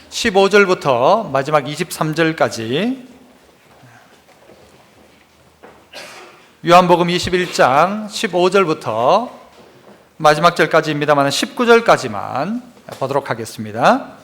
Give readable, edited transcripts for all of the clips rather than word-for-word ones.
15절부터 마지막 23절까지 요한복음 21장 15절부터 마지막 절까지입니다만 19절까지만 보도록 하겠습니다.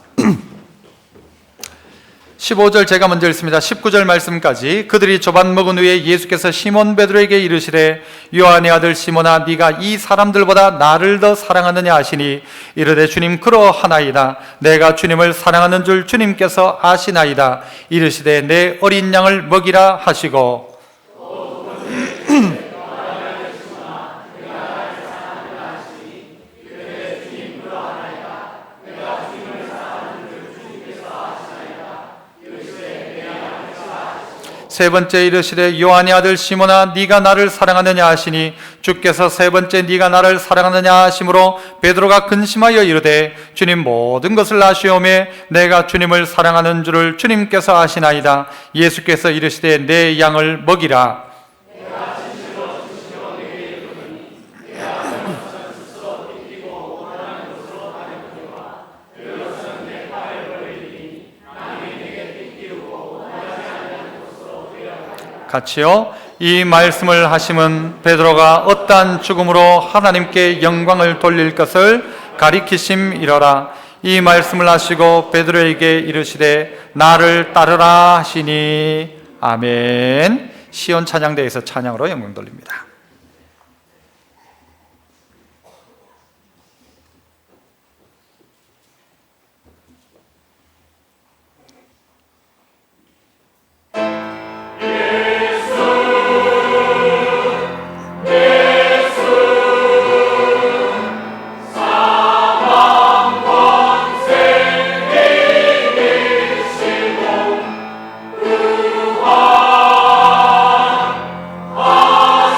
15절 제가 먼저 읽습니다. 19절 말씀까지. 그들이 조반 먹은 후에 예수께서 시몬 베드로에게 이르시되 요한의 아들 시몬아 네가 이 사람들보다 나를 더 사랑하느냐 하시니 이르되 주님 그러하나이다. 내가 주님을 사랑하는 줄 주님께서 아시나이다. 이르시되 내 어린 양을 먹이라 하시고 세 번째 이르시되 요한의 아들 시몬아 네가 나를 사랑하느냐 하시니 주께서 세 번째 네가 나를 사랑하느냐 하심으로 베드로가 근심하여 이르되 주님 모든 것을 아시오매 내가 주님을 사랑하는 줄을 주님께서 아시나이다. 예수께서 이르시되 내 양을 먹이라. 같이요. 이 말씀을 하심은 베드로가 어떠한 죽음으로 하나님께 영광을 돌릴 것을 가리키심이러라. 이 말씀을 하시고 베드로에게 이르시되 나를 따르라 하시니. 아멘. 시온 찬양대에서 찬양으로 영광 돌립니다. 아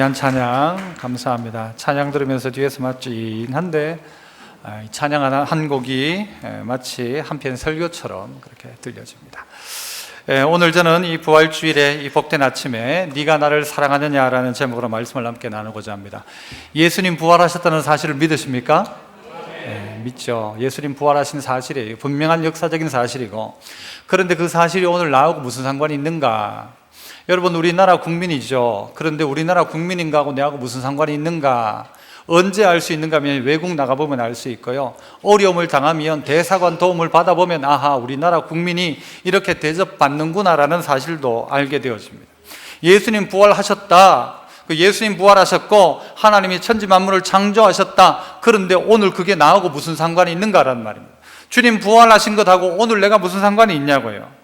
귀한 찬양 감사합니다. 찬양 들으면서 뒤에서 맛진한데 이 찬양 한 곡이 마치 한편 설교처럼 그렇게 들려집니다. 오늘 저는 이 부활주일에 이 복된 아침에 네가 나를 사랑하느냐라는 제목으로 말씀을 함께 나누고자 합니다. 예수님 부활하셨다는 사실을 믿으십니까? 네, 믿죠. 예수님 부활하신 사실이에요. 분명한 역사적인 사실이고, 그런데 그 사실이 오늘 나하고 무슨 상관이 있는가? 여러분, 우리나라 국민이죠. 그런데 우리나라 국민인가하고 내하고 무슨 상관이 있는가? 언제 알 수 있는가 하면 외국 나가보면 알 수 있고요, 어려움을 당하면 대사관 도움을 받아보면 아하, 우리나라 국민이 이렇게 대접받는구나라는 사실도 알게 되어집니다. 예수님 부활하셨다. 그 예수님 부활하셨고 하나님이 천지 만물을 창조하셨다. 그런데 오늘 그게 나하고 무슨 상관이 있는가라는 말입니다. 주님 부활하신 것하고 오늘 내가 무슨 상관이 있냐고요.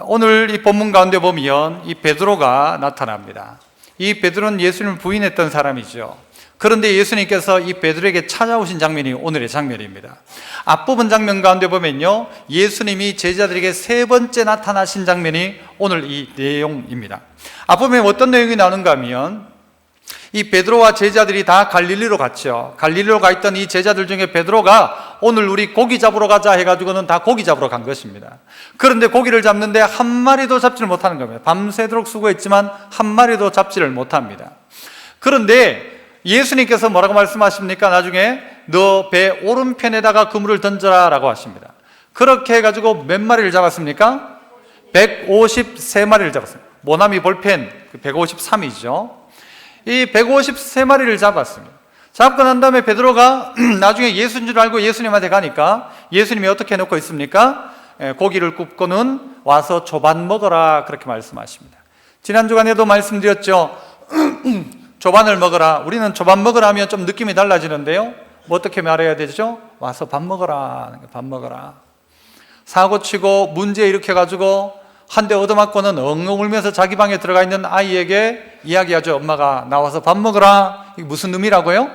오늘 이 본문 가운데 보면 이 베드로가 나타납니다. 이 베드로는 예수님을 부인했던 사람이죠. 그런데 예수님께서 이 베드로에게 찾아오신 장면이 오늘의 장면입니다. 앞부분 장면 가운데 보면요, 예수님이 제자들에게 세 번째 나타나신 장면이 오늘 이 내용입니다. 앞부분에 어떤 내용이 나오는가 하면 이 베드로와 제자들이 다 갈릴리로 갔죠. 갈릴리로 가 있던 이 제자들 중에 베드로가 오늘 우리 고기 잡으러 가자 해가지고는 다 고기 잡으러 간 것입니다. 그런데 고기를 잡는데 한 마리도 잡지를 못하는 겁니다. 밤새도록 수고했지만 한 마리도 잡지를 못합니다. 그런데 예수님께서 뭐라고 말씀하십니까? 나중에 너 배 오른편에다가 그물을 던져라 라고 하십니다. 그렇게 해가지고 몇 마리를 잡았습니까? 153마리를 잡았습니다. 모나미 볼펜 153이죠. 이 153마리를 잡았습니다. 잡고 난 다음에 베드로가 나중에 예수인 줄 알고 예수님한테 가니까 예수님이 어떻게 해놓고 있습니까? 고기를 굽고는 와서 조반 먹어라, 그렇게 말씀하십니다. 지난 주간에도 말씀드렸죠. 조반을 먹어라. 우리는 조반 먹으라 하면 좀 느낌이 달라지는데요, 뭐 어떻게 말해야 되죠? 와서 밥 먹어라. 밥 먹어라. 사고치고 문제 일으켜가지고 한 대 얻어맞고는 엉엉 울면서 자기 방에 들어가 있는 아이에게 이야기하죠. 엄마가 나와서 밥 먹어라. 이게 무슨 의미라고요?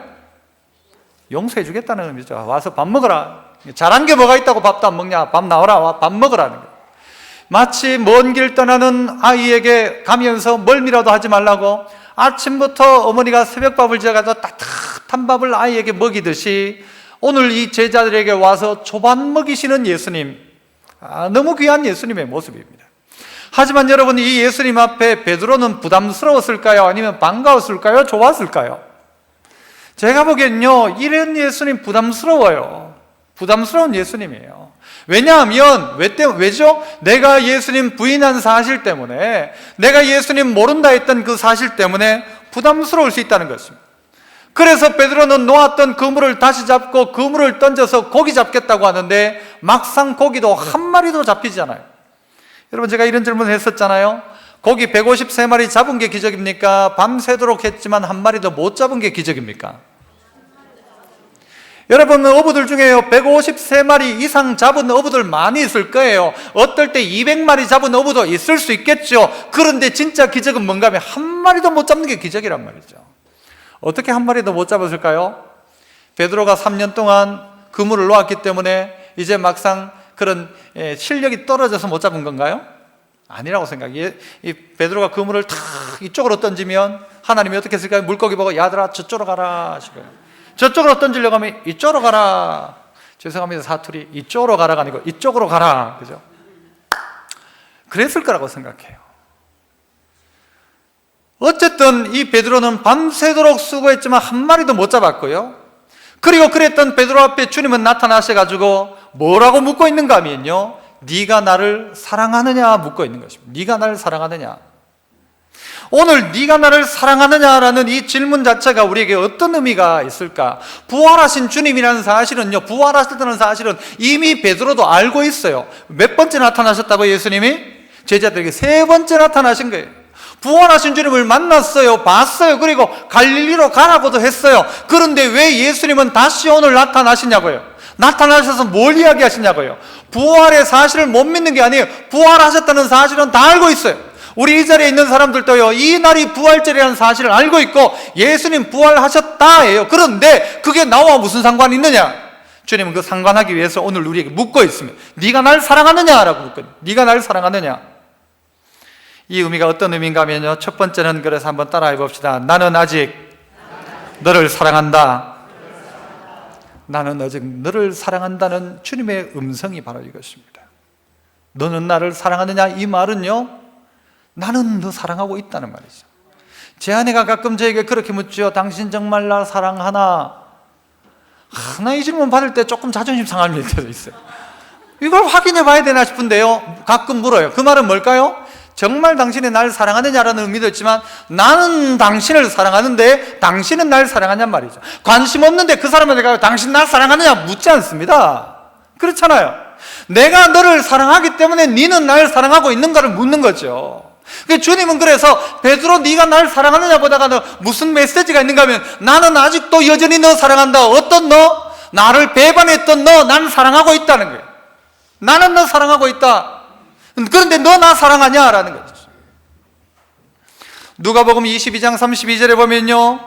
용서해 주겠다는 의미죠. 와서 밥 먹어라. 잘한 게 뭐가 있다고 밥도 안 먹냐? 밥 나와라. 밥 먹으라는 거예요. 마치 먼 길 떠나는 아이에게 가면서 멀미라도 하지 말라고 아침부터 어머니가 새벽밥을 지어가지고 따뜻한 밥을 아이에게 먹이듯이 오늘 이 제자들에게 와서 조반 먹이시는 예수님, 너무 귀한 예수님의 모습입니다. 하지만 여러분, 이 예수님 앞에 베드로는 부담스러웠을까요? 아니면 반가웠을까요? 좋았을까요? 제가 보기엔요, 이런 예수님 부담스러워요. 부담스러운 예수님이에요. 왜냐하면 왜죠? 내가 예수님 부인한 사실 때문에, 내가 예수님 모른다 했던 그 사실 때문에 부담스러울 수 있다는 것입니다. 그래서 베드로는 놓았던 그물을 다시 잡고 그물을 던져서 고기 잡겠다고 하는데 막상 고기도 한 마리도 잡히지 않아요. 여러분, 제가 이런 질문을 했었잖아요. 고기 153마리 잡은 게 기적입니까? 밤새도록 했지만 한 마리도 못 잡은 게 기적입니까? 여러분, 어부들 중에요, 153마리 이상 잡은 어부들 많이 있을 거예요. 어떨 때 200마리 잡은 어부도 있을 수 있겠죠. 그런데 진짜 기적은 뭔가 하면 한 마리도 못 잡는 게 기적이란 말이죠. 어떻게 한 마리도 못 잡았을까요? 베드로가 3년 동안 그물을 놓았기 때문에 이제 막상 그런 실력이 떨어져서 못 잡은 건가요? 아니라고 생각해요. 이 베드로가 그물을 탁 이쪽으로 던지면 하나님이 어떻게 했을까요? 물고기 보고 야들아 저쪽으로 가라 하시고요. 저쪽으로 던지려고 하면 이쪽으로 가라. 죄송합니다, 사투리. 이쪽으로 가라가 아니고 이쪽으로 가라. 그죠? 그랬을 거라고 생각해요. 어쨌든 이 베드로는 밤새도록 수고했지만 한 마리도 못 잡았고요. 그리고 그랬던 베드로 앞에 주님은 나타나셔가지고 뭐라고 묻고 있는가 하면요, 네가 나를 사랑하느냐 묻고 있는 것입니다. 네가 나를 사랑하느냐. 오늘 네가 나를 사랑하느냐라는 이 질문 자체가 우리에게 어떤 의미가 있을까? 부활하신 주님이라는 사실은요, 부활하셨다는 사실은 이미 베드로도 알고 있어요. 몇 번째 나타나셨다고 예수님이? 제자들에게 세 번째 나타나신 거예요. 부활하신 주님을 만났어요. 봤어요. 그리고 갈릴리로 가라고도 했어요. 그런데 왜 예수님은 다시 오늘 나타나시냐고요? 나타나셔서 뭘 이야기하시냐고요? 부활의 사실을 못 믿는 게 아니에요. 부활하셨다는 사실은 다 알고 있어요. 우리 이 자리에 있는 사람들도요, 이 날이 부활절이라는 사실을 알고 있고 예수님 부활하셨다예요. 그런데 그게 나와 무슨 상관이 있느냐? 주님은 그 상관하기 위해서 오늘 우리에게 묻고 있습니다. 네가 날 사랑하느냐라고 묻거든요. 네가 날 사랑하느냐? 이 의미가 어떤 의미인가 하면요, 첫 번째는 그래서 한번 따라해 봅시다. 나는 아직 너를 사랑한다. 나는 아직 너를 사랑한다는 주님의 음성이 바로 이것입니다. 너는 나를 사랑하느냐? 이 말은요, 나는 너 사랑하고 있다는 말이죠. 제 아내가 가끔 저에게 그렇게 묻죠. 당신 정말 나 사랑하나? 나 이 질문 받을 때 조금 자존심 상할 때도 있어요. 이걸 확인해 봐야 되나 싶은데요, 가끔 물어요. 그 말은 뭘까요? 정말 당신이 날 사랑하느냐라는 의미도 있지만 나는 당신을 사랑하는데 당신은 날 사랑하냔 말이죠. 관심 없는데 그 사람한테 가서 당신 날 사랑하느냐 묻지 않습니다. 그렇잖아요. 내가 너를 사랑하기 때문에 너는 날 사랑하고 있는가를 묻는 거죠. 주님은 그래서 베드로 네가 날 사랑하느냐 보다가 너 무슨 메시지가 있는가 하면 나는 아직도 여전히 너 사랑한다. 어떤 너? 나를 배반했던 너, 난 사랑하고 있다는 거예요. 나는 너 사랑하고 있다. 그런데 너 나 사랑하냐? 라는 거죠. 누가복음 22장 32절에 보면요,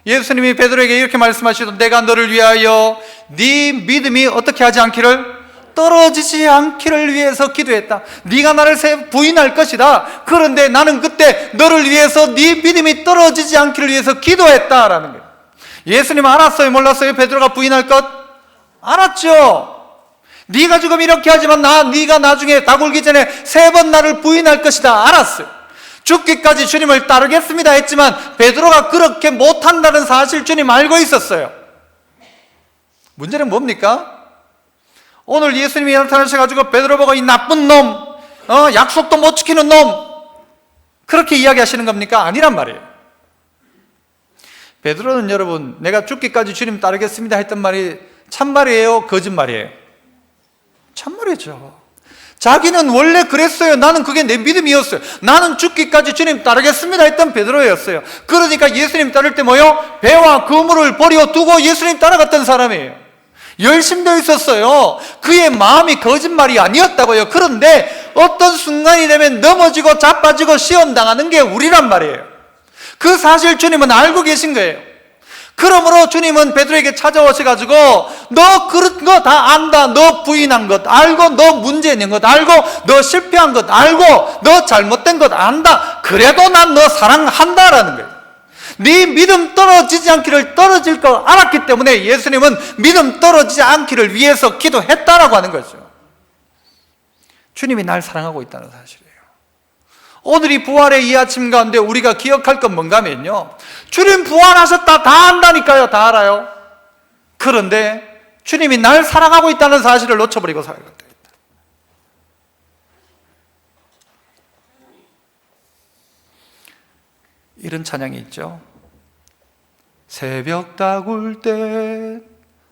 예수님이 베드로에게 이렇게 말씀하시도 내가 너를 위하여 네 믿음이 어떻게 하지 않기를, 떨어지지 않기를 위해서 기도했다. 네가 나를 부인할 것이다. 그런데 나는 그때 너를 위해서 네 믿음이 떨어지지 않기를 위해서 기도했다라는 거예요. 예수님 알았어요? 몰랐어요? 베드로가 부인할 것? 알았죠. 네가 지금 이렇게 하지만 네가 나중에 다 굴기 전에 3번 나를 부인할 것이다. 알았어요. 죽기까지 주님을 따르겠습니다 했지만 베드로가 그렇게 못한다는 사실 주님 알고 있었어요. 문제는 뭡니까? 오늘 예수님이 나타나셔가지고 베드로 보고 이 나쁜 놈, 약속도 못 지키는 놈, 그렇게 이야기하시는 겁니까? 아니란 말이에요. 베드로는 여러분, 내가 죽기까지 주님 따르겠습니다 했던 말이 참말이에요? 거짓말이에요? 참말이죠. 자기는 원래 그랬어요. 나는 그게 내 믿음이었어요. 나는 죽기까지 주님 따르겠습니다 했던 베드로였어요. 그러니까 예수님 따를 때 뭐요? 배와 그물을 버려두고 예수님 따라갔던 사람이에요. 열심되어 있었어요. 그의 마음이 거짓말이 아니었다고요. 그런데 어떤 순간이 되면 넘어지고 자빠지고 시험당하는 게 우리란 말이에요. 그 사실 주님은 알고 계신 거예요. 그러므로 주님은 베드로에게 찾아오셔가지고 너 그런 거 다 안다. 너 부인한 것 알고, 너 문제 있는 것 알고, 너 실패한 것 알고, 너 잘못된 것 안다. 그래도 난 너 사랑한다라는 거예요. 네 믿음 떨어지지 않기를, 떨어질 걸 알았기 때문에 예수님은 믿음 떨어지지 않기를 위해서 기도했다라고 하는 거죠. 주님이 날 사랑하고 있다는 사실이에요. 오늘 이 부활의 이 아침 가운데 우리가 기억할 건 뭔가 하면요, 주님 부활하셨다 다 안다니까요. 다 알아요. 그런데 주님이 날 사랑하고 있다는 사실을 놓쳐버리고 살아가고 있다. 이런 찬양이 있죠. 새벽 다굴 때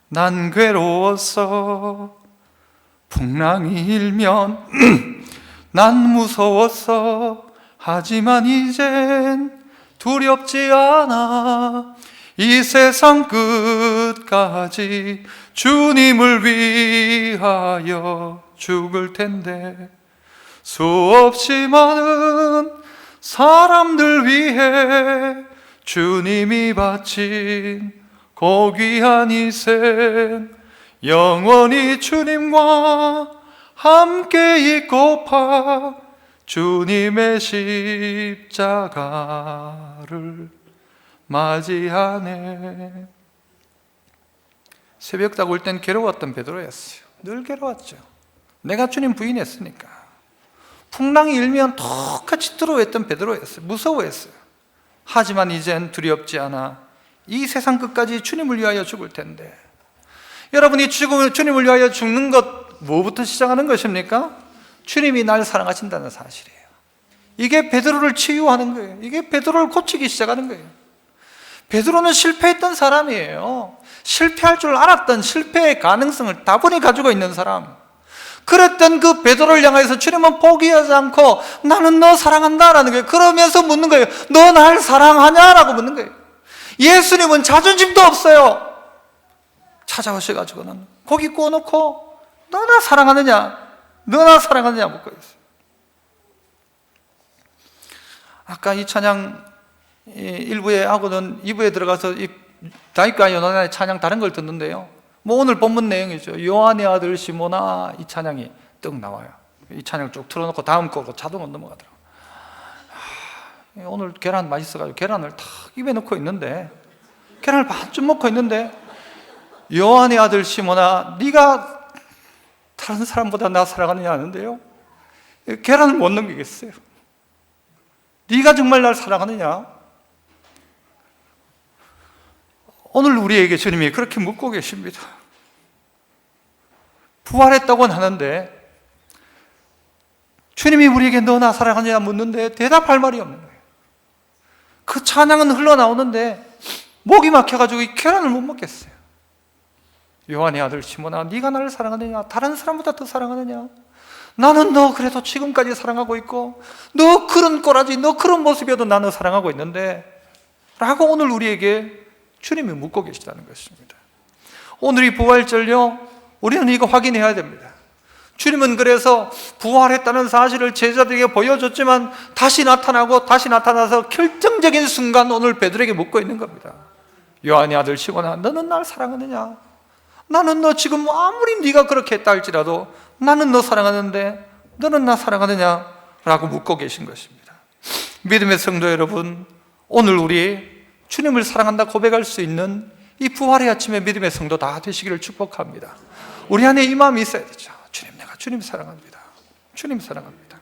난 괴로웠어. 풍랑이 일면 난 무서웠어. 하지만 이젠 두렵지 않아. 이 세상 끝까지 주님을 위하여 죽을 텐데 수없이 많은 사람들 위해 주님이 바친 고귀한 희생, 영원히 주님과 함께 있고파 주님의 십자가를 맞이하네. 새벽 다굴 땐 괴로웠던 베드로였어요. 늘 괴로웠죠. 내가 주님 부인했으니까. 풍랑이 일면 똑같이 두려워했던 베드로였어요. 무서워했어요. 하지만 이젠 두렵지 않아. 이 세상 끝까지 주님을 위하여 죽을 텐데. 여러분이 주님을 위하여 죽는 것 뭐부터 시작하는 것입니까? 주님이 날 사랑하신다는 사실이에요. 이게 베드로를 치유하는 거예요. 이게 베드로를 고치기 시작하는 거예요. 베드로는 실패했던 사람이에요. 실패할 줄 알았던, 실패의 가능성을 다분히 가지고 있는 사람. 그랬던 그 베드로를 향해서 주님은 포기하지 않고 나는 너 사랑한다라는 거예요. 그러면서 묻는 거예요. 너 날 사랑하냐라고 묻는 거예요. 예수님은 자존심도 없어요. 찾아오셔가지고는 고기 구워놓고 너 나 사랑하느냐? 너 나 사랑하느냐 묻고 있어요. 아까 이 찬양 1부에 하고는 2부에 들어가서 이 다윗과 요나단의 찬양 다른 걸 듣는데요, 뭐 오늘 본문 내용이죠. 요한의 아들 시몬아, 이 찬양이 떡 나와요. 이 찬양을 쭉 틀어놓고 다음 거로 자동으로 넘어가더라고요. 오늘 계란 맛있어가지고 계란을 탁 입에 넣고 있는데, 계란을 반쯤 먹고 있는데, 요한의 아들 시몬아, 네가 다른 사람보다 나 사랑하느냐 하는데요, 계란을 못 넘기겠어요. 네가 정말 날 사랑하느냐? 오늘 우리에게 주님이 그렇게 묻고 계십니다. 부활했다고는 하는데 주님이 우리에게 너 나 사랑하느냐 묻는데 대답할 말이 없는 거예요. 그 찬양은 흘러나오는데 목이 막혀가지고 이 계란을 못 먹겠어요. 요한의 아들 시몬아, 네가 나를 사랑하느냐? 다른 사람보다 더 사랑하느냐? 나는 너 그래도 지금까지 사랑하고 있고, 너 그런 꼬라지, 너 그런 모습이어도 나는 사랑하고 있는데 라고 오늘 우리에게 주님이 묻고 계시다는 것입니다. 오늘 이 부활절요, 우리는 이거 확인해야 됩니다. 주님은 그래서 부활했다는 사실을 제자들에게 보여줬지만 다시 나타나고 다시 나타나서 결정적인 순간 오늘 베드로에게 묻고 있는 겁니다. 요한의 아들 시몬아, 너는 날 사랑하느냐? 나는 너 지금 아무리 네가 그렇게 했다 할지라도 나는 너 사랑하는데 너는 나 사랑하느냐? 라고 묻고 계신 것입니다. 믿음의 성도 여러분, 오늘 우리 주님을 사랑한다 고백할 수 있는 이 부활의 아침에 믿음의 성도 다 되시기를 축복합니다. 우리 안에 이 마음이 있어야 되죠. 주님, 내가 주님 사랑합니다. 주님 사랑합니다.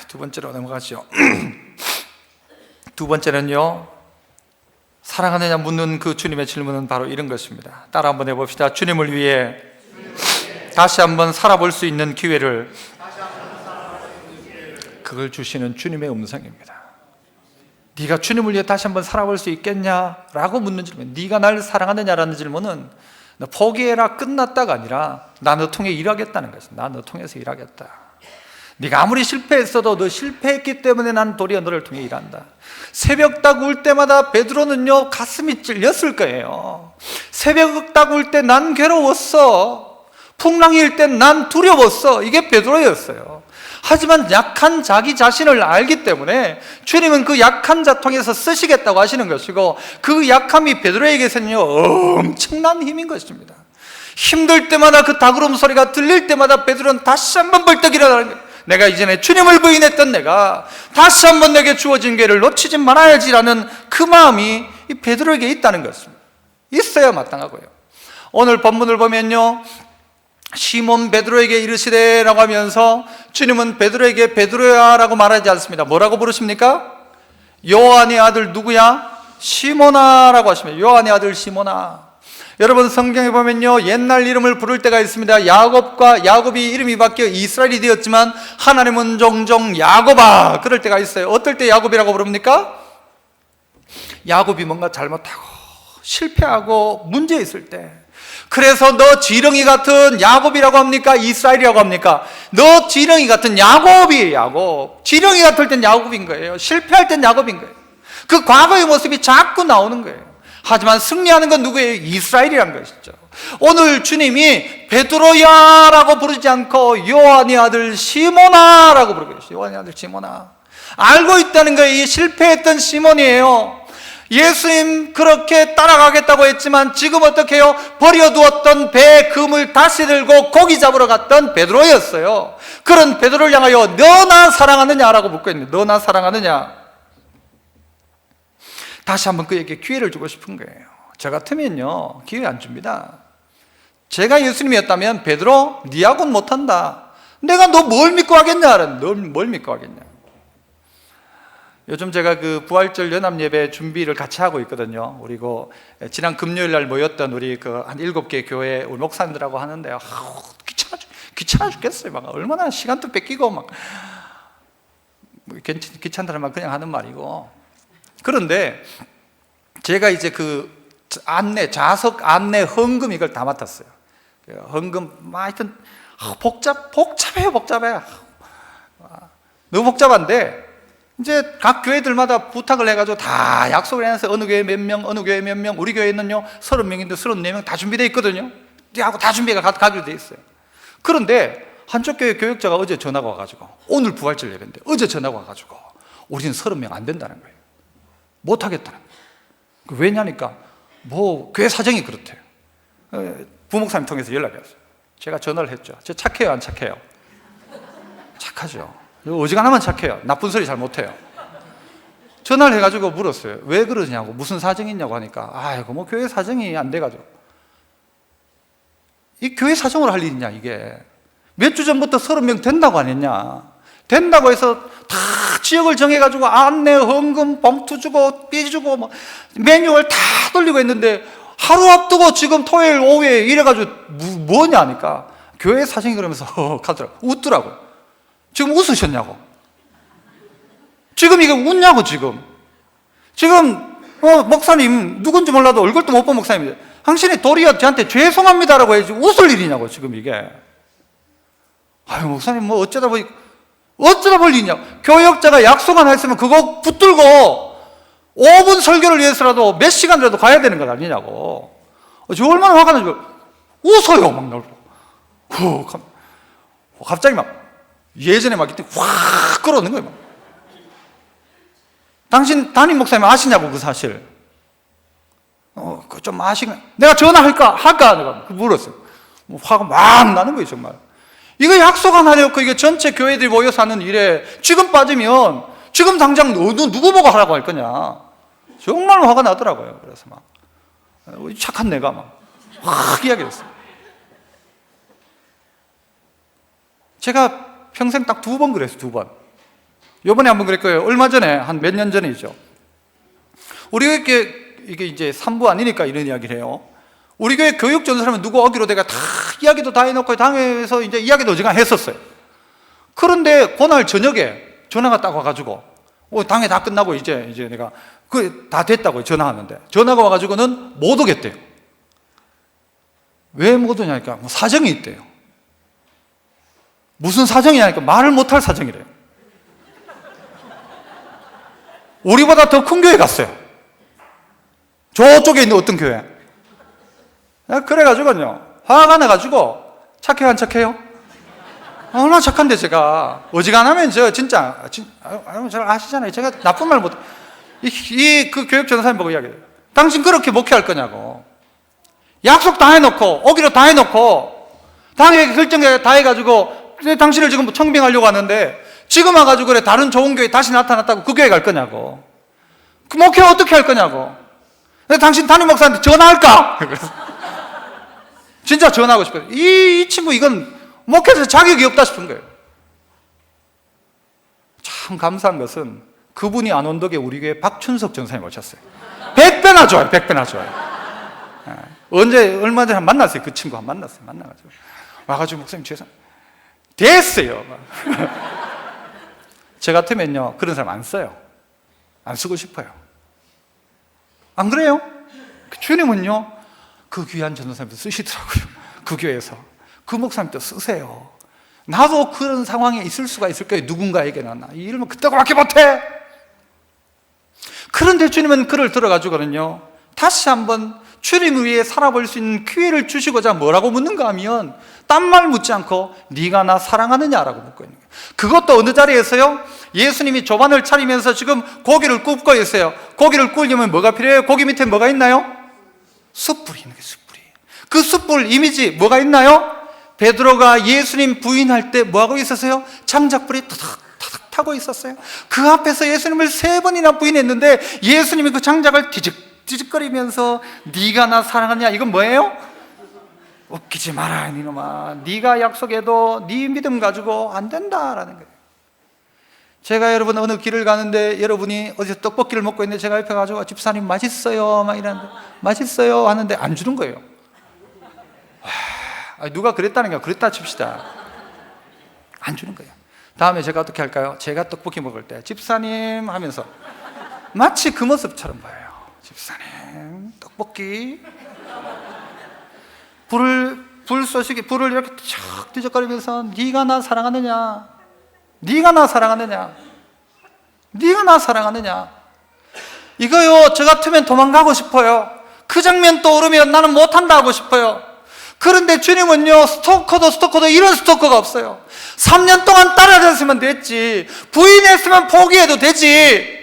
두 번째로 넘어가죠. 두 번째는요, 사랑하느냐 묻는 그 주님의 질문은 바로 이런 것입니다. 따라 한번 해봅시다. 주님을 위해 다시 한번 살아볼 수 있는 기회를, 그걸 주시는 주님의 음성입니다. 네가 주님을 위해 다시 한번 살아볼 수 있겠냐라고 묻는 질문, 네가 날 사랑하느냐라는 질문은 너 포기해라 끝났다가 아니라 나 너 통해 일하겠다는 것이다. 나 너 통해서 일하겠다. 네가 아무리 실패했어도 너 실패했기 때문에 난 도리어 너를 통해 일한다. 새벽 딱 울 때마다 베드로는요 가슴이 찔렸을 거예요. 새벽 딱 울 때 난 괴로웠어. 풍랑일 때 난 두려웠어. 이게 베드로였어요. 하지만 약한 자기 자신을 알기 때문에 주님은 그 약한 자 통해서 쓰시겠다고 하시는 것이고, 그 약함이 베드로에게서는요 엄청난 힘인 것입니다. 힘들 때마다 그 닭울음 소리가 들릴 때마다 베드로는 다시 한번 벌떡 일어나는 거예요. 내가 이전에 주님을 부인했던 내가 다시 한번 내게 주어진 기회를 놓치지 말아야지라는 그 마음이 이 베드로에게 있다는 것입니다. 있어야 마땅하고요. 오늘 본문을 보면요, 시몬 베드로에게 이르시되 라고 하면서 주님은 베드로에게 베드로야 라고 말하지 않습니다. 뭐라고 부르십니까? 요한의 아들 누구야? 시몬아 라고 하십니다. 요한의 아들 시몬아. 여러분 성경에 보면요, 옛날 이름을 부를 때가 있습니다. 야곱이 이름이 바뀌어 이스라엘이 되었지만 하나님은 종종 야곱아 그럴 때가 있어요. 어떨 때 야곱이라고 부릅니까? 야곱이 뭔가 잘못하고 실패하고 문제 있을 때. 그래서 너 지렁이 같은 야곱이라고 합니까? 이스라엘이라고 합니까? 너 지렁이 같은 야곱이에요. 야곱. 지렁이 같을 땐 야곱인 거예요. 실패할 땐 야곱인 거예요. 그 과거의 모습이 자꾸 나오는 거예요. 하지만 승리하는 건 누구예요? 이스라엘이란 것이죠. 오늘 주님이 베드로야 라고 부르지 않고 요한의 아들 시몬아 라고 부르고 계시죠. 요한의 아들 시몬아. 알고 있다는 거예요. 이 실패했던 시몬이에요. 예수님 그렇게 따라가겠다고 했지만 지금 어떻게 해요? 버려두었던 배 금을 다시 들고 고기 잡으러 갔던 베드로였어요. 그런 베드로를 향하여 너 나 사랑하느냐라고 묻고 있는데, 너 나 사랑하느냐? 다시 한번 그에게 기회를 주고 싶은 거예요. 저 같으면요 기회 안 줍니다. 제가 예수님이었다면 베드로 니하고는 못한다. 내가 너 뭘 믿고 하겠냐? 너 뭘 믿고 하겠냐? 요즘 제가 그 부활절 연합 예배 준비를 같이 하고 있거든요. 그리고 지난 금요일 날 모였던 우리 그 한 7개 교회 우리 목사님들하고 하는데 귀찮아 죽겠어요. 막 얼마나 시간도 뺏기고 막 귀찮다면 그냥 하는 말이고. 그런데 제가 이제 그 안내, 좌석 안내, 헌금 이걸 다 맡았어요. 헌금 하여튼 복잡해요. 너무 복잡한데 이제 각 교회들마다 부탁을 해가지고 다 약속을 해서 어느 교회 몇 명, 어느 교회 몇 명, 우리 교회는요 30명인데 34명 다 준비되어 있거든요. 하고 다 준비가 가기로 되어 있어요. 그런데 한쪽 교회 교역자가 어제 전화가 와가지고, 오늘 부활절 예배인데 어제 전화가 와가지고 우리는 30명 안 된다는 거예요. 못하겠다는 거예요. 왜냐니까 뭐 교회 사정이 그렇대요. 부목사님 통해서 연락이 왔어요. 제가 전화를 했죠. 저 착해요, 안 착해요? 착하죠. 어지간하면 착해요. 나쁜 소리 잘 못해요. 전화를 해가지고 물었어요. 왜 그러냐고, 무슨 사정이 있냐고 하니까, 아이고, 뭐 교회 사정이 안 돼가지고. 이 교회 사정으로 할 일이냐, 이게. 몇 주 전부터 30명 된다고 안 했냐. 된다고 해서 다 지역을 정해가지고 안내, 헌금, 봉투 주고, 삐 주고, 뭐 매뉴얼 다 돌리고 했는데 하루 앞두고 지금 토요일 오후에 이래가지고 뭐냐 하니까 교회 사정이 그러면서 가더라고. 웃더라고. 지금 웃으셨냐고. 지금 이게 웃냐고, 지금. 지금, 목사님, 누군지 몰라도 얼굴도 못 본 목사님인데, 당신이 도리어 저한테 죄송합니다라고 해야지 웃을 일이냐고, 지금 이게. 아유, 목사님, 뭐 어쩌다 볼 일이냐고. 교역자가 약속 하나 했으면 그거 붙들고 5분 설교를 위해서라도 몇 시간이라도 가야 되는 것 아니냐고. 저 얼마나 화가 나지. 웃어요, 막 나고. 갑자기 막, 예전에 막 이때 확 끌어오는 거예요, 막. 당신 담임 목사님 아시냐고, 그 사실. 좀 아시나? 내가 전화할까? 내가 물었어요. 뭐 화가 막 나는 거예요, 정말. 이거 약속 하나 해놓고 이게 전체 교회들이 모여서 하는 일에 지금 빠지면 지금 당장 누구 보고 하라고 할 거냐. 정말 화가 나더라고요. 그래서 막 착한 내가 막 확 이야기했어요. 제가 평생 딱 2번 그랬어요, 2번. 요번에 한번 그랬고요. 얼마 전에, 한 몇 년 전이죠. 우리 이게 이제 3부 아니니까 이런 이야기를 해요. 우리 교회 교육 전사라면 누구 오기로 내가 다 이야기도 다 해놓고 당에서 이제 이야기도 어지간 했었어요. 그런데 그날 저녁에 전화가 딱 와가지고, 당회 다 끝나고 이제 내가 다 됐다고 전화하는데, 전화가 와가지고는 못 오겠대요. 왜 못 오냐니까 뭐 사정이 있대요. 무슨 사정이냐니까 말을 못할 사정이래요. 우리보다 더 큰 교회 갔어요. 저쪽에 있는 어떤 교회. 그래가지고요, 화가 나가지고, 착해요, 안 착해요? 얼마나 착한데, 제가. 어지간하면 진짜, 잘 아시잖아요. 제가 나쁜 말 못, 그 교육 전사님 보고 이야기해요. 당신 그렇게 목회할 거냐고. 약속 다 해놓고, 오기로 다 해놓고, 당에 결정 다 해가지고, 당신을 지금 청빙하려고 하는데, 지금 와가지고 그래, 다른 좋은 교회 다시 나타났다고 그 교회 갈 거냐고. 그 목회 어떻게 할 거냐고. 당신 담임 목사한테 전화할까? 진짜 전화하고 싶어요. 이 친구 이건 목회에서 자격이 없다 싶은 거예요. 참 감사한 것은 그분이 안 온 덕에 우리 교회 박춘석 전사님 오셨어요. 100배나 좋아요. 100배나 좋아요. 얼마 전에 만났어요. 그 친구 만났어요. 만나가지고 와가지고 목사님 됐어요. 저 같으면요 그런 사람 안 써요. 안 쓰고 싶어요. 안 그래요? 주님은요 그 귀한 전도사님도 쓰시더라고요. 그 교회에서 그 목사님도 쓰세요. 나도 그런 상황에 있을 수가 있을 거예요. 누군가에게는. 이러면 그때밖에 못해. 그런데 주님은 그를 들어가지고는요 다시 한번 주님을 위해 살아볼 수 있는 기회를 주시고자 뭐라고 묻는가 하면 딴 말 묻지 않고 네가 나 사랑하느냐라고 묻고 있는 거예요. 그것도 어느 자리에서요, 예수님이 조반을 차리면서 지금 고기를 굽고 있어요. 고기를 구우려면 뭐가 필요해요? 고기 밑에 뭐가 있나요? 숯불이 있는 거예요. 숯불이. 그 숯불 이미지 뭐가 있나요? 베드로가 예수님 부인할 때 뭐하고 있었어요? 장작불이 타닥타닥 타고 있었어요. 그 앞에서 예수님을 3번이나 부인했는데 예수님이 그 장작을 뒤적거리면서 네가 나 사랑하냐, 이건 뭐예요? 웃기지 마라 이놈아. 네가 약속해도 네 믿음 가지고 안 된다라는 거예요. 제가 여러분 어느 길을 가는데 여러분이 어디서 떡볶이를 먹고 있는데 제가 옆에 가지고 집사님 맛있어요 막 이러는데 맛있어요 하는데 안 주는 거예요. 누가 그랬다는 게 그랬다 칩시다. 안 주는 거예요. 다음에 제가 어떻게 할까요? 제가 떡볶이 먹을 때 집사님 하면서 마치 그 모습처럼 봐요. 집사님 떡볶이 불을 이렇게 촥 뒤적거리면서 네가 나 사랑하느냐, 네가 나 사랑하느냐, 네가 나 사랑하느냐. 이거요 저 같으면 도망가고 싶어요. 그 장면 떠오르면 나는 못한다 하고 싶어요. 그런데 주님은요 스토커도 이런 스토커가 없어요. 3년 동안 따라다녔으면 됐지, 부인했으면 포기해도 되지,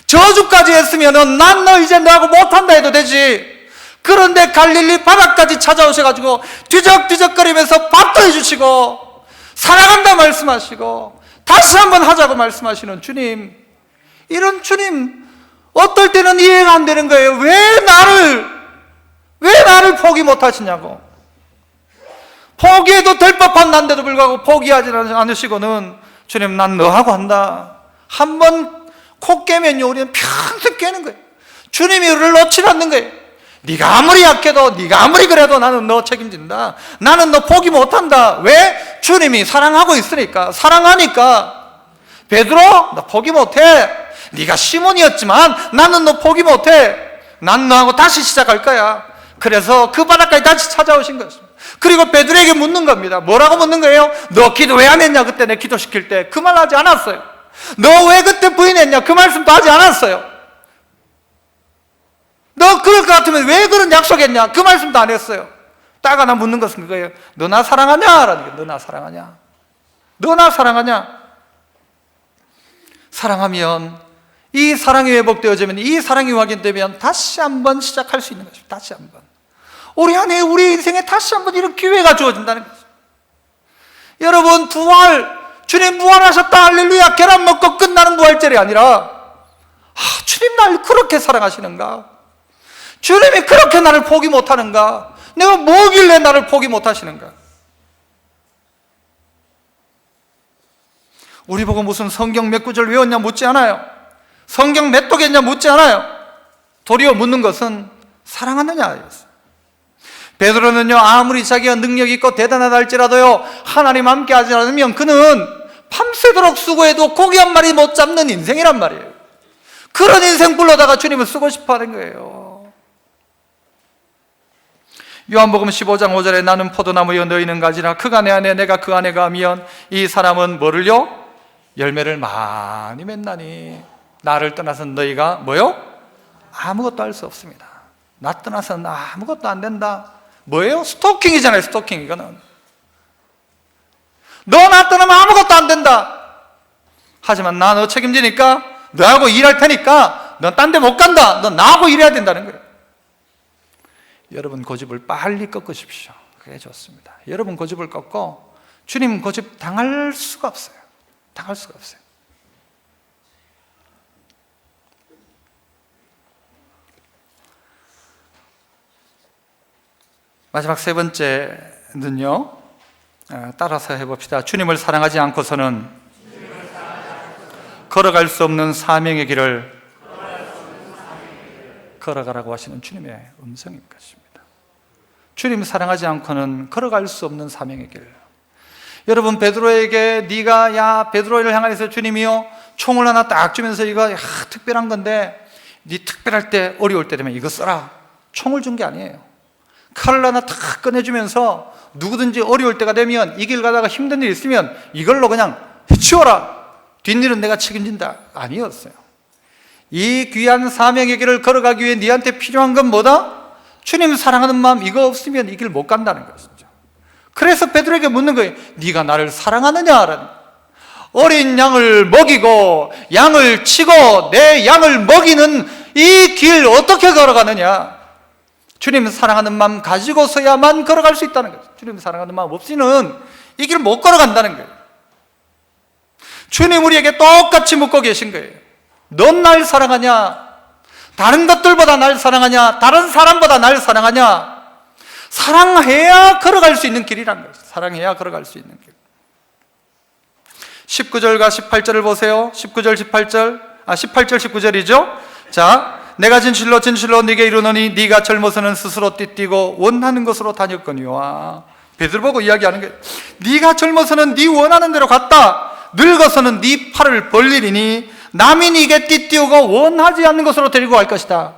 저주까지 했으면 난 너 이제 너하고 못한다 해도 되지. 그런데 갈릴리 바다까지 찾아오셔가지고 뒤적뒤적거리면서 밥도 해주시고 사랑한다 말씀하시고 다시 한번 하자고 말씀하시는 주님, 이런 주님 어떨 때는 이해가 안 되는 거예요. 왜 나를 포기 못하시냐고. 포기해도 될 법한 난데도 불구하고 포기하지 않으시고는 주님, 난 너하고 한다. 한번 코 깨면요 우리는 평생 깨는 거예요. 주님이 우리를 놓지 않는 거예요. 네가 아무리 약해도, 네가 아무리 그래도 나는 너 책임진다. 나는 너 포기 못한다. 왜? 주님이 사랑하고 있으니까. 사랑하니까. 베드로, 너 포기 못해. 네가 시몬이었지만 나는 너 포기 못해. 난 너하고 다시 시작할 거야. 그래서 그 바닥까지 다시 찾아오신 것입니다. 그리고 베드로에게 묻는 겁니다. 뭐라고 묻는 거예요? 너 기도 왜 안 했냐? 그때 내 기도시킬 때 그 말 하지 않았어요. 너 왜 그때 부인했냐? 그 말씀도 하지 않았어요. 너 그럴 것 같으면 왜 그런 약속했냐? 그 말씀도 안 했어요. 딱 하나 묻는 것은 그거예요. 너 나 사랑하냐? 라는 거예요. 너 나 사랑하냐? 너 나 사랑하냐? 사랑하면, 이 사랑이 회복되어지면, 이 사랑이 확인되면 다시 한번 시작할 수 있는 것입니다. 다시 한번. 우리 안에, 우리 인생에 다시 한번 이런 기회가 주어진다는 것입니다. 여러분, 부활, 주님 부활하셨다, 할렐루야, 계란 먹고 끝나는 부활절이 아니라, 주님 날 그렇게 사랑하시는가? 주님이 그렇게 나를 포기 못하는가? 내가 뭐길래 나를 포기 못하시는가? 우리 보고 무슨 성경 몇 구절 외웠냐 묻지 않아요. 성경 몇 독했냐 묻지 않아요. 도리어 묻는 것은 사랑하느냐였어요. 베드로는요, 아무리 자기가 능력이 있고 대단하다 할지라도요, 하나님 함께 하지 않으면 그는 밤새도록 수고해도 고기 한 마리 못 잡는 인생이란 말이에요. 그런 인생 불러다가 주님을 쓰고 싶어 하는 거예요. 요한복음 15장 5절에 나는 포도나무여 너희는 가지라 그가 내 안에 내가 그 안에 가면 이 사람은 뭐를요? 열매를 많이 맺나니 나를 떠나서는 너희가 뭐요? 아무것도 할 수 없습니다. 나 떠나서는 아무것도 안 된다. 뭐예요? 스토킹이잖아요. 스토킹. 이거는 너 나 떠나면 아무것도 안 된다. 하지만 나 너 책임지니까 너하고 일할 테니까 넌 딴 데 못 간다. 너 나하고 일해야 된다는 거예요. 여러분 고집을 빨리 꺾으십시오. 그게 좋습니다. 여러분 고집을 꺾고 주님 고집 당할 수가 없어요. 당할 수가 없어요. 마지막 세 번째는요, 따라서 해봅시다. 주님을 사랑하지 않고서는 걸어갈 수 없는 사명의 길을 걸어가라고 하시는 주님의 음성인 것입니다. 주님 사랑하지 않고는 걸어갈 수 없는 사명의 길. 여러분, 베드로에게 네가 베드로를 향해서 주님이요 총을 하나 딱 주면서 이거 특별한 건데 네 특별할 때 어려울 때 되면 이거 써라. 총을 준 게 아니에요. 칼을 하나 탁 꺼내주면서 누구든지 어려울 때가 되면 이 길 가다가 힘든 일 있으면 이걸로 그냥 해치워라. 뒷일은 내가 책임진다. 아니었어요. 이 귀한 사명의 길을 걸어가기 위해 네한테 필요한 건 뭐다? 주님 사랑하는 마음, 이거 없으면 이 길 못 간다는 것이죠. 그래서 베드로에게 묻는 거예요. 네가 나를 사랑하느냐라는. 어린 양을 먹이고 양을 치고 내 양을 먹이는 이 길 어떻게 걸어가느냐? 주님 사랑하는 마음 가지고서야만 걸어갈 수 있다는 거죠. 주님 사랑하는 마음 없이는 이 길 못 걸어간다는 거예요. 주님 우리에게 똑같이 묻고 계신 거예요. 넌 날 사랑하냐? 다른 것들보다 날 사랑하냐? 다른 사람보다 날 사랑하냐? 사랑해야 걸어갈 수 있는 길이란 거죠. 사랑해야 걸어갈 수 있는 길. 19절과 18절을 보세요. 19절, 18절. 18절, 19절이죠. 자, 내가 진실로 진실로 네게 이르노니 네가 젊어서는 스스로 띠띠고 원하는 것으로 다녔거니와. 베드로 보고 이야기하는 게, 네가 젊어서는 네 원하는 대로 갔다. 늙어서는 네 팔을 벌리리니 남이 네게 띠띠우고 원하지 않는 것으로 데리고 갈 것이다.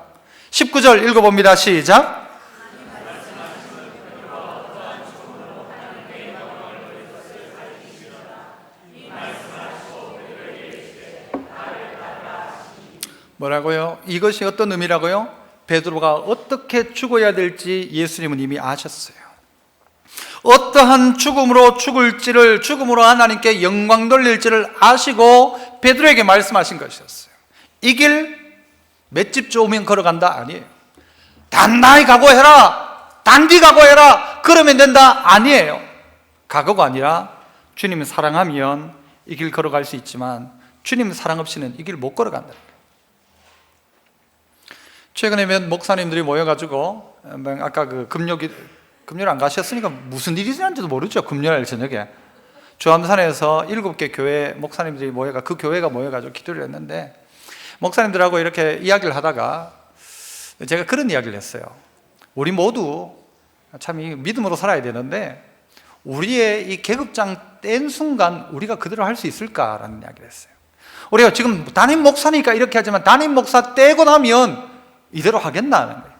19절 읽어봅니다. 시작. 뭐라고요? 이것이 어떤 의미라고요? 베드로가 어떻게 죽어야 될지 예수님은 이미 아셨어요. 어떠한 죽음으로 죽을지를, 죽음으로 하나님께 영광 돌릴지를 아시고 베드로에게 말씀하신 것이었어요. 이 길 맷집 좋으면 걸어간다? 아니에요. 단단히 각오해라, 단디 각오해라, 그러면 된다. 아니에요. 각오가 아니라 주님을 사랑하면 이 길 걸어갈 수 있지만 주님 사랑 없이는 이 길 못 걸어간다. 최근에 몇 목사님들이 모여가지고, 아까 그 금요일 안 가셨으니까 무슨 일이 있는지도 모르죠. 금요일 저녁에 주암산에서 7개 교회 목사님들이 그 교회가 모여가지고 기도를 했는데, 목사님들하고 이렇게 이야기를 하다가 제가 그런 이야기를 했어요. 우리 모두 참 이 믿음으로 살아야 되는데 우리의 이 계급장 뗀 순간 우리가 그대로 할 수 있을까라는 이야기를 했어요. 우리가 지금 담임 목사니까 이렇게 하지만 담임 목사 떼고 나면 이대로 하겠나는 거예요.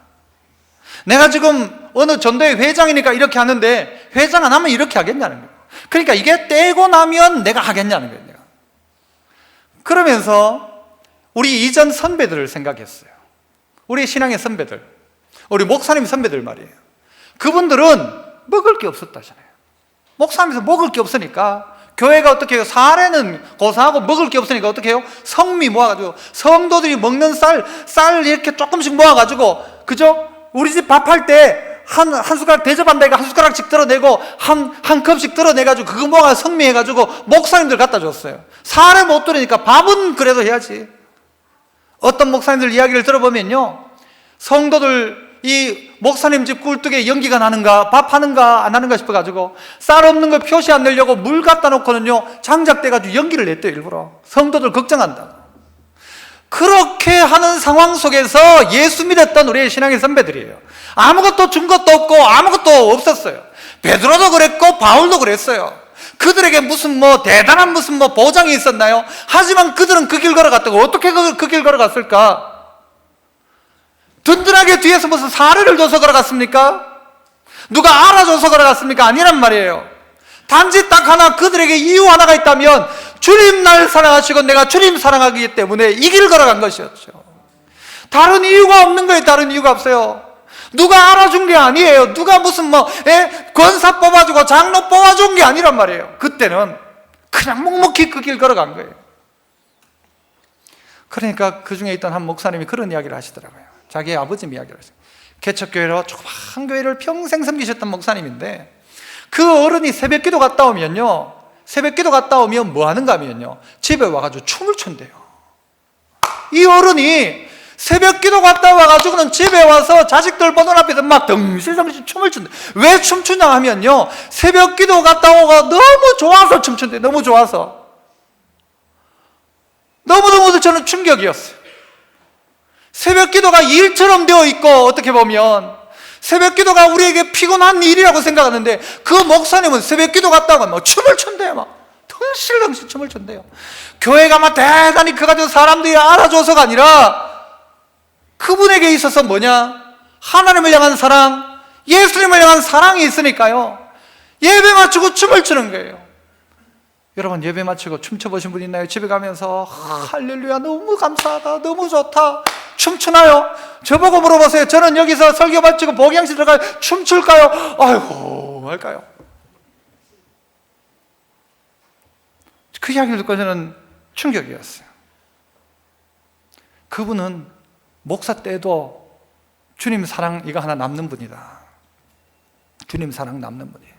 내가 지금 어느 전도회 회장이니까 이렇게 하는데 회장 안 하면 이렇게 하겠냐는 거예요. 그러니까 이게 떼고 나면 내가 하겠냐는 거예요. 내가. 그러면서 우리 이전 선배들을 생각했어요. 우리 신앙의 선배들, 우리 목사님 선배들 말이에요. 그분들은 먹을 게 없었다잖아요. 목사님에서 먹을 게 없으니까 교회가 어떻게 해요? 사례는 고사하고 먹을 게 없으니까 어떻게 해요? 성미 모아가지고 성도들이 먹는 쌀 이렇게 조금씩 모아가지고, 그죠? 우리 집 밥할 때 한 숟가락 대접한다니까 한 숟가락씩 들어내고 한 컵씩 들어내가지고 그거 모아서 성미해가지고 목사님들 갖다 줬어요. 사례 못 들으니까 밥은 그래도 해야지. 어떤 목사님들 이야기를 들어보면요, 성도들 이 목사님 집 꿀뚝에 연기가 나는가, 밥 하는가 안 하는가 싶어가지고 쌀 없는 거 표시 안 내려고 물 갖다 놓고는요 장작돼가지고 연기를 냈대요. 일부러 성도들 걱정한다. 그렇게 하는 상황 속에서 예수 믿었던 우리의 신앙의 선배들이에요. 아무것도 준 것도 없고 아무것도 없었어요. 베드로도 그랬고 바울도 그랬어요. 그들에게 무슨 대단한 무슨 보장이 있었나요? 하지만 그들은 그 길 걸어갔다고. 어떻게 그 길 걸어갔을까? 든든하게 뒤에서 무슨 사례를 줘서 걸어갔습니까? 누가 알아줘서 걸어갔습니까? 아니란 말이에요. 단지 딱 하나, 그들에게 이유 하나가 있다면 주님 날 사랑하시고 내가 주님 사랑하기 때문에 이 길을 걸어간 것이었죠. 다른 이유가 없는 거예요. 다른 이유가 없어요. 누가 알아준 게 아니에요. 누가 무슨 권사 뽑아주고 장로 뽑아준 게 아니란 말이에요. 그때는 그냥 묵묵히 그 길 걸어간 거예요. 그러니까 그 중에 있던 한 목사님이 그런 이야기를 하시더라고요. 자기의 아버지 이야기를 하셨어요. 개척교회로 조그만 교회를 평생 섬기셨던 목사님인데, 그 어른이 새벽기도 갔다 오면요, 새벽기도 갔다 오면 뭐 하는가 하면요, 집에 와가지고 춤을 춘대요. 이 어른이 새벽기도 갔다 와가지고는 집에 와서 자식들 보는 앞에서 막 덩실덩실 춤을 춘대. 왜 춤추냐 하면요, 새벽기도 갔다 오가 너무 좋아서 춤춘대. 너무 좋아서. 너무너무 저는 충격이었어요. 새벽 기도가 일처럼 되어 있고, 어떻게 보면 새벽 기도가 우리에게 피곤한 일이라고 생각하는데, 그 목사님은 새벽 기도 갔다가 막 춤을 춘대요. 막 덩실덩실 춤을 춘대요. 교회가 막 대단히 그가지고 사람들이 알아줘서가 아니라 그분에게 있어서 뭐냐? 하나님을 향한 사랑, 예수님을 향한 사랑이 있으니까요, 예배 마치고 춤을 추는 거예요. 여러분, 예배 마치고 춤춰보신 분 있나요? 집에 가면서 할렐루야, 너무 감사하다, 너무 좋다, 춤추나요? 저보고 물어보세요. 저는 여기서 설교 마치고 복양실 들어가요, 춤출까요? 아이고 할까요? 그 이야기를 듣고 저는 충격이었어요. 그분은 목사 때도 주님 사랑 이거 하나 남는 분이다. 주님 사랑 남는 분이에요.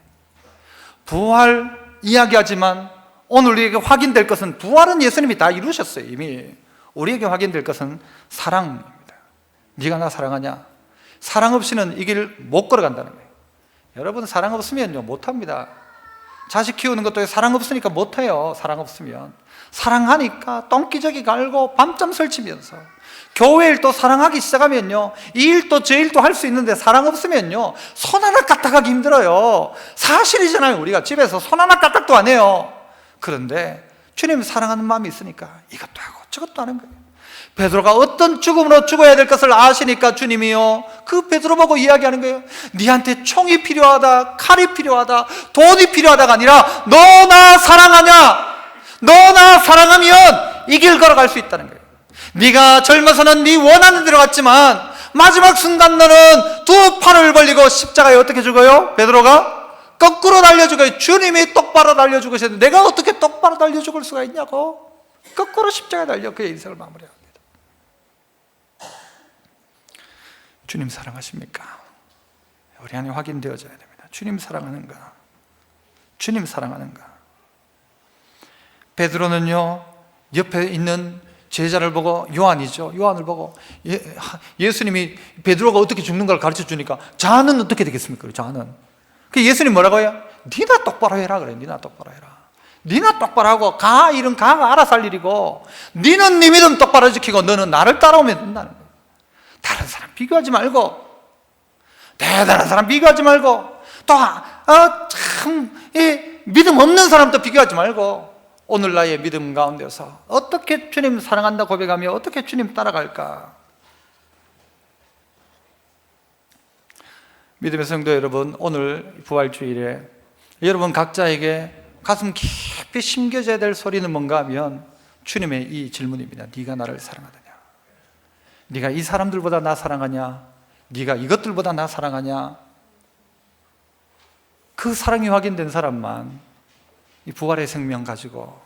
부활 이야기하지만 오늘 우리에게 확인될 것은, 부활은 예수님이 다 이루셨어요. 이미. 우리에게 확인될 것은 사랑입니다. 네가 나 사랑하냐? 사랑 없이는 이 길 못 걸어간다는 거예요. 여러분, 사랑 없으면요 못합니다. 자식 키우는 것도 사랑 없으니까 못해요. 사랑 없으면. 사랑하니까 똥기저귀 갈고 밤잠 설치면서, 교회 일도 사랑하기 시작하면요 이 일도 저 일도 할 수 있는데, 사랑 없으면요 손 하나 까딱하기 힘들어요. 사실이잖아요. 우리가 집에서 손 하나 까딱도 안 해요. 그런데 주님 사랑하는 마음이 있으니까 이것도 하고 저것도 하는 거예요. 베드로가 어떤 죽음으로 죽어야 될 것을 아시니까 주님이요, 그 베드로 보고 이야기하는 거예요. 네한테 총이 필요하다, 칼이 필요하다, 돈이 필요하다가 아니라 너 나 사랑하냐? 너 나 사랑하면 이 길 걸어갈 수 있다는 거예요. 네가 젊어서는 네 원하는 대로 갔지만 마지막 순간 너는 두 팔을 벌리고 십자가에 어떻게 죽어요? 베드로가 거꾸로 달려 죽어요. 주님이 똑바로 달려 죽으셨는데 내가 어떻게 똑바로 달려 죽을 수가 있냐고. 거꾸로 십자가에 달려 그의 인생을 마무리합니다. 주님 사랑하십니까? 우리 안에 확인되어져야 됩니다. 주님 사랑하는가? 주님 사랑하는가? 베드로는요, 옆에 있는 제자를 보고, 요한이죠, 요한을 보고 예수님이 베드로가 어떻게 죽는 걸 가르쳐 주니까 자는 어떻게 되겠습니까? 자는. 그 예수님 뭐라고 해요? 니나 똑바로 해라 그래. 니나 똑바로 해라. 니나 똑바로 하고 일은 가가 알아서 할 일이고, 니는 네 믿음 똑바로 지키고 너는 나를 따라오면 된다는 거예요. 다른 사람 비교하지 말고, 대단한 사람 비교하지 말고, 또 믿음 없는 사람도 비교하지 말고, 오늘 나의 믿음 가운데서 어떻게 주님 사랑한다 고백하며 어떻게 주님 따라갈까? 믿음의 성도 여러분, 오늘 부활주일에 여러분 각자에게 가슴 깊이 심겨져야 될 소리는 뭔가 하면 주님의 이 질문입니다. 네가 나를 사랑하느냐? 네가 이 사람들보다 나 사랑하냐? 네가 이것들보다 나 사랑하냐? 그 사랑이 확인된 사람만 이 부활의 생명 가지고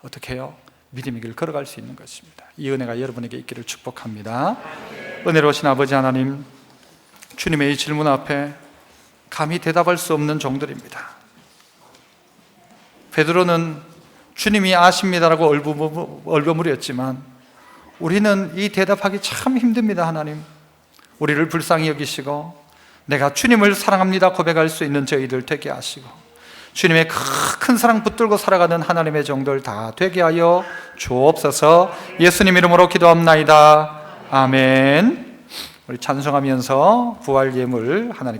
어떻게 해요? 믿음의 길을 걸어갈 수 있는 것입니다. 이 은혜가 여러분에게 있기를 축복합니다. 은혜로우신 아버지 하나님, 주님의 이 질문 앞에 감히 대답할 수 없는 종들입니다. 베드로는 주님이 아십니다라고 얼버무렸지만 우리는 이 대답하기 참 힘듭니다. 하나님, 우리를 불쌍히 여기시고 내가 주님을 사랑합니다 고백할 수 있는 저희들 되게 하시고, 주님의 큰 사랑 붙들고 살아가는 하나님의 종들 다 되게 하여 주옵소서. 예수님 이름으로 기도합나이다. 아멘. 우리 찬송하면서 부활 예물 하나님께